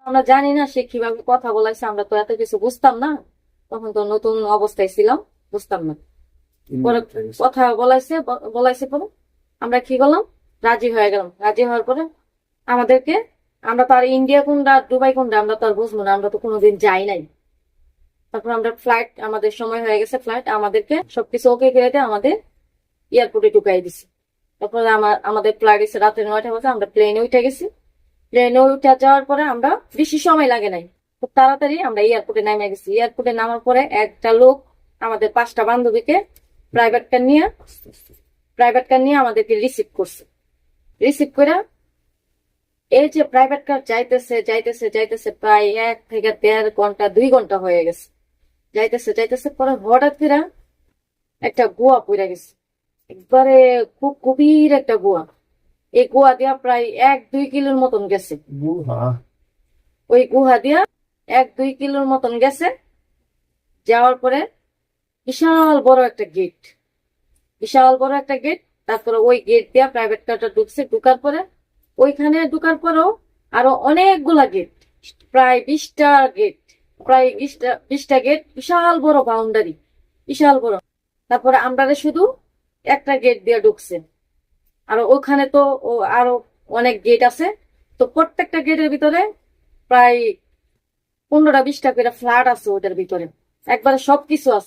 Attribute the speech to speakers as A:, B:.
A: আমরা জানি না সে কিভাবে কথা বলাইছে, আমরা তো এত কিছু বুঝতাম না, তখন তো নতুন অবস্থায় ছিলাম, বুঝতাম না। পরে কথা বলাইছে বলাইছে পরে আমরা কি করলাম, রাজি হয়ে গেলাম। রাজি হওয়ার পরে আমাদেরকে, আমরা তো আর ইন্ডিয়া কোনটা দুবাই কোনটা আমরা তো আর বুঝবো না, আমরা তো কোনোদিন যাই নাই। তারপর আমরা ফ্লাইট, আমাদের সময় হয়ে গেছে ফ্লাইট, আমাদেরকে সবকিছু ওকে করে দিয়ে আমাদের এয়ারপোর্টে ঢুকাই দিছে। তারপরে আমাদের ফ্লাইট এসে রাতে 9টা বাজে, আমরা প্লেনে উঠে গেছি। প্লেনে উঠে যাওয়ার পরে আমরা, বেশি সময় লাগে নাই, খুব তাড়াতাড়ি আমরা এয়ারপোর্টে নেমে গেছি। এয়ারপোর্টে নামার পরে একটা লোক আমাদের 5টা বান্ধবীকে প্রাইভেট কার নিয়ে আমাদেরকে রিসিভ করছে। রিসিভ করে এই যে প্রাইভেট কার যাইতেছে যাইতেছে যাইতেছে, প্রায় 1 থেকে 1.5 ঘন্টা 2 ঘন্টা হয়ে গেছে। যাইতেছে যাইতেছে, পরে হঠাৎ করে একটা গুয়া পড়ে গেছে, একবারে খুব গভীর একটা গুয়া। এই গুহা দিয়া প্রায় 1-2 কিলোর মতন গেছে। ওই গুহা দিয়া 1-2 কিলোর মতন গেছে। যাওয়ার পরে বিশাল বড় একটা গেট, বিশাল বড় একটা গেট। তারপরে ওই গেট দিয়া প্রাইভেট কারটা ঢুকছে। ঢুকার পরে ওইখানে ঢুকার পরেও আরো অনেকগুলা গেট, প্রায় 20টা গেট, প্রায় 20টা গেট, বিশাল বড় বাউন্ডারি, বিশাল বড়। তারপরে আমরা শুধু একটা গেট দিয়ে ঢুকছে। আর ওখানে তো আরো অনেক গেট আছে। তো প্রত্যেকটা গেটের ভিতরে প্রায় 15টা 20টা করে ফ্ল্যাট আছে ওটার ভিতরে, একবারে সবকিছু আছে।